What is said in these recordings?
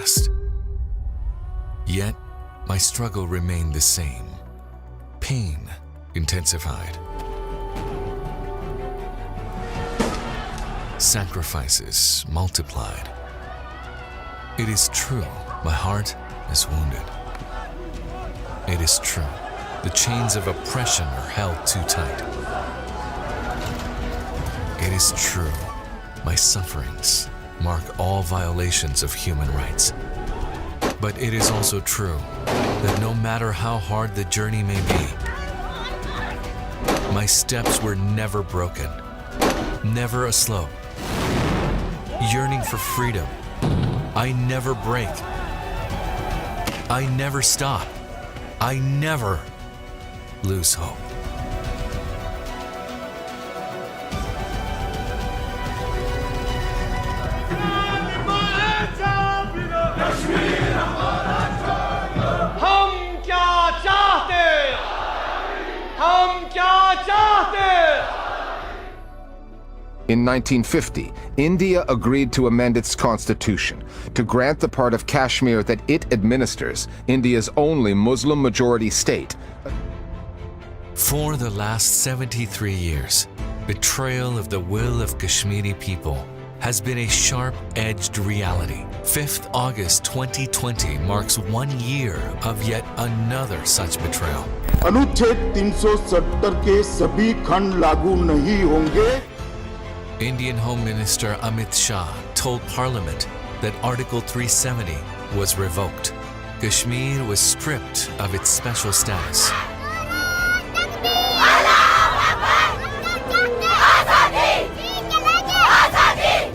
past. Yet, my struggle remained the same. Pain intensified. Sacrifices multiplied. It is true, my heart is wounded. It is true, the chains of oppression are held too tight. It is true, my sufferings mark all violations of human rights. But it is also true that no matter how hard the journey may be, my steps were never broken, never a slope. Yearning for freedom, I never break. I never stop. I never lose hope. In 1950, India agreed to amend its constitution to grant the part of Kashmir that it administers, India's only Muslim-majority state. For the last 73 years, betrayal of the will of Kashmiri people has been a sharp-edged reality. 5th August 2020 marks 1 year of yet another such betrayal. अनुच्छेद 370 के सभी खंड लागू नहीं होंगे. Indian Home Minister Amit Shah told Parliament that Article 370 was revoked. Kashmir was stripped of its special status.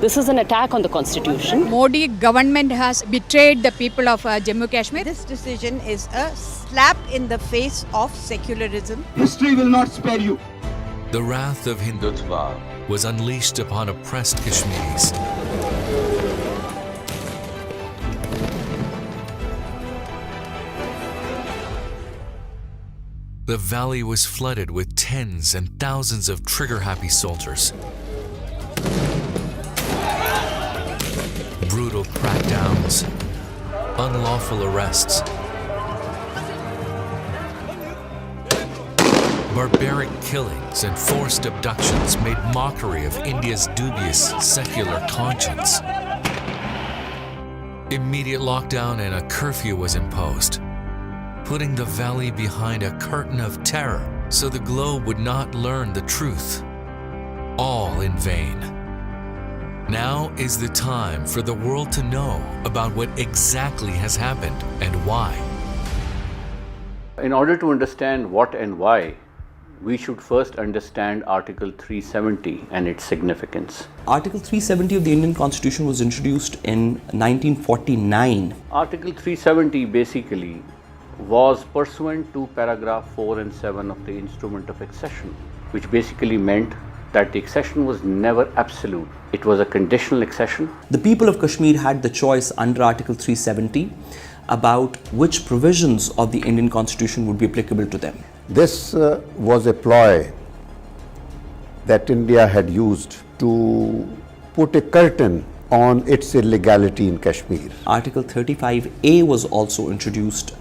This is an attack on the constitution. Modi government has betrayed the people of Jammu Kashmir. This decision is a slap in the face of secularism. History will not spare you. The wrath of Hindutva was unleashed upon oppressed Kashmiris. The valley was flooded with tens and thousands of trigger-happy soldiers. Brutal crackdowns, unlawful arrests, barbaric killings and forced abductions made mockery of India's dubious secular conscience. Immediate lockdown and a curfew was imposed, putting the valley behind a curtain of terror so the globe would not learn the truth. All in vain. Now is the time for the world to know about what exactly has happened and why. In order to understand what and why, we should first understand Article 370 and its significance. Article 370 of the Indian Constitution was introduced in 1949. Article 370 basically was pursuant to paragraph 4 and 7 of the Instrument of Accession, which basically meant that the accession was never absolute. It was a conditional accession. The people of Kashmir had the choice under Article 370 about which provisions of the Indian Constitution would be applicable to them. This was a ploy that India had used to put a curtain on its illegality in Kashmir. Article 35A was also introduced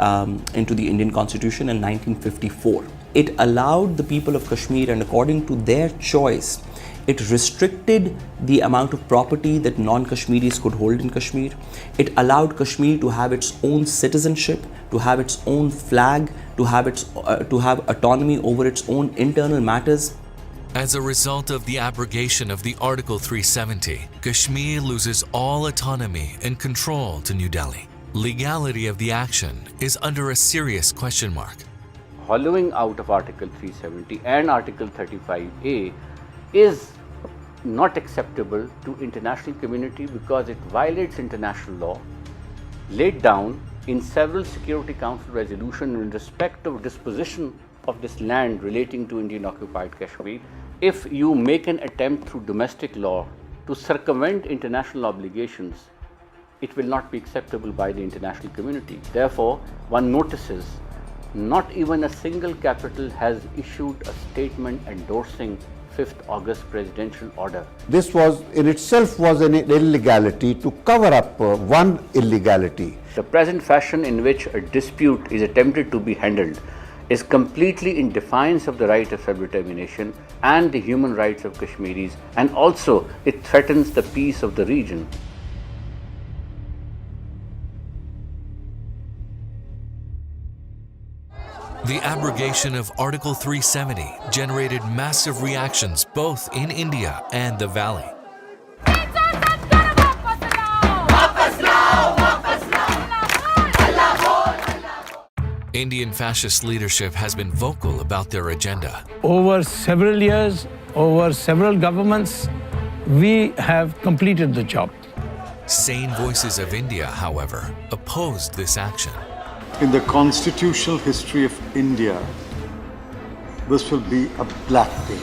into the Indian Constitution in 1954. It allowed the people of Kashmir, and according to their choice, it restricted the amount of property that non-Kashmiris could hold in Kashmir. It allowed Kashmir to have its own citizenship, to have its own flag, to have autonomy over its own internal matters. As a result of the abrogation of the Article 370, Kashmir loses all autonomy and control to New Delhi. Legality of the action is under a serious question mark. Hollowing out of Article 370 and Article 35A is not acceptable to international community because it violates international law laid down in several Security Council resolutions in respect of disposition of this land relating to Indian occupied Kashmir. If you make an attempt through domestic law to circumvent international obligations, it will not be acceptable by the international community. Therefore, one notices not even a single capital has issued a statement endorsing 5th August presidential order. This was in itself was an illegality to cover up one illegality. The present fashion in which a dispute is attempted to be handled is completely in defiance of the right of self-determination and the human rights of Kashmiris, and also it threatens the peace of the region. The abrogation of Article 370 generated massive reactions both in India and the Valley. Indian fascist leadership has been vocal about their agenda. Over several years, over several governments, we have completed the job. Sane voices of India, however, opposed this action. In the constitutional history of India, this will be a black day.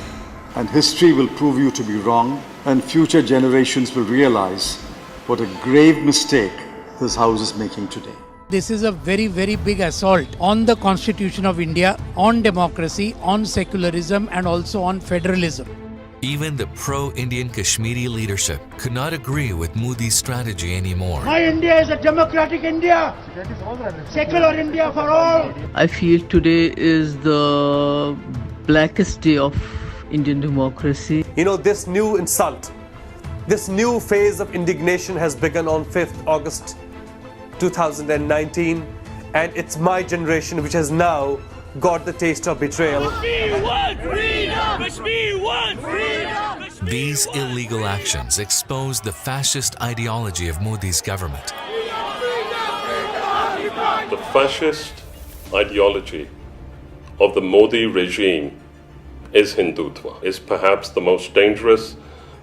And history will prove you to be wrong, and future generations will realize what a grave mistake this House is making today. This is a very, very big assault on the Constitution of India, on democracy, on secularism, and also on federalism. Even the pro-Indian Kashmiri leadership could not agree with Modi's strategy anymore. My India is a democratic India, secular India for all. I feel today is the blackest day of Indian democracy. You know, this new insult, this new phase of indignation has begun on 5th August 2019, and it's my generation which has now got the taste of betrayal. These illegal actions expose the fascist ideology of Modi's government. The fascist ideology of the Modi regime is Hindutva, is perhaps the most dangerous,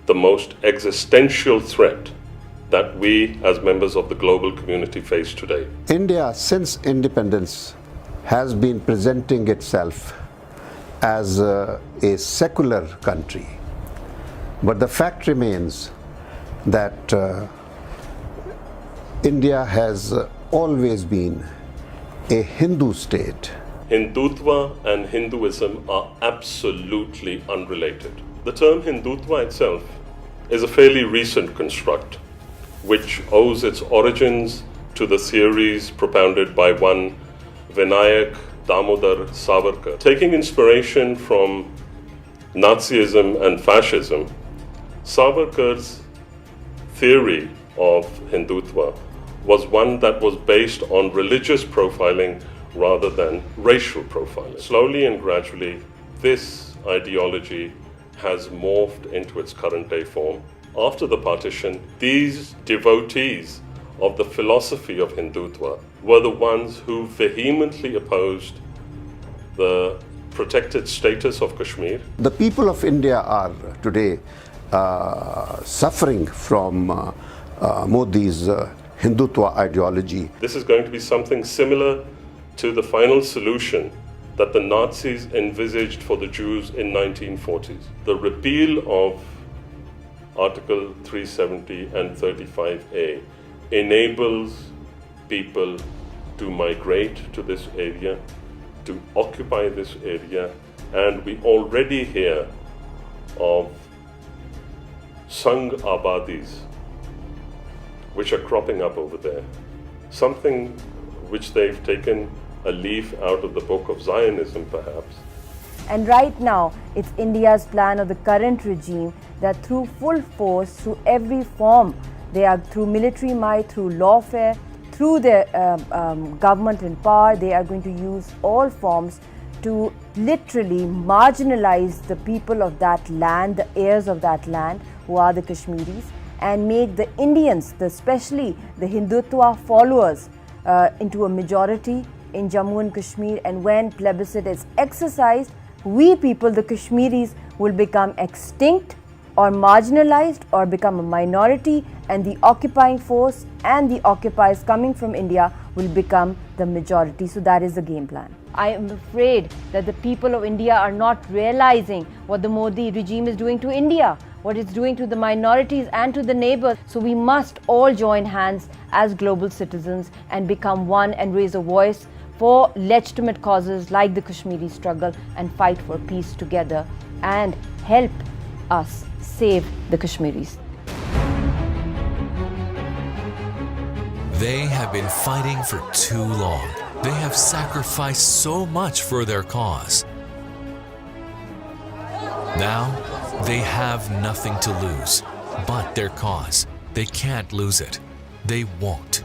the most existential threat that we as members of the global community face today. India, since independence, has been presenting itself as a secular country. But the fact remains that India has always been a Hindu state. Hindutva and Hinduism are absolutely unrelated. The term Hindutva itself is a fairly recent construct, which owes its origins to the theories propounded by one Vinayak Damodar Savarkar. Taking inspiration from Nazism and fascism, Savarkar's theory of Hindutva was one that was based on religious profiling rather than racial profiling. Slowly and gradually, this ideology has morphed into its current day form. After the partition, these devotees of the philosophy of Hindutva were the ones who vehemently opposed the protected status of Kashmir. The people of India are today suffering from Modi's Hindutva ideology. This is going to be something similar to the final solution that the Nazis envisaged for the Jews in 1940s. The repeal of Article 370 and 35A enables people to migrate to this area, to occupy this area, and we already hear of Sangh Abadis which are cropping up over there. Something which they've taken a leaf out of the book of Zionism, perhaps. And right now, it's India's plan of the current regime that through full force, through every form, they are through military might, through lawfare, through their government in power, they are going to use all forms to literally marginalize the people of that land, the heirs of that land, who are the Kashmiris, and make the Indians, especially the Hindutva followers, into a majority in Jammu and Kashmir. And when plebiscite is exercised, we people, the Kashmiris, will become extinct or marginalized or become a minority, and the occupying force and the occupiers coming from India will become the majority. So that is the game plan. I am afraid that the people of India are not realizing what the Modi regime is doing to India, what it's doing to the minorities and to the neighbors. So we must all join hands as global citizens and become one and raise a voice for legitimate causes like the Kashmiri struggle and fight for peace together and help us save the Kashmiris. They have been fighting for too long. They have sacrificed so much for their cause. Now, they have nothing to lose but their cause. They can't lose it. They won't.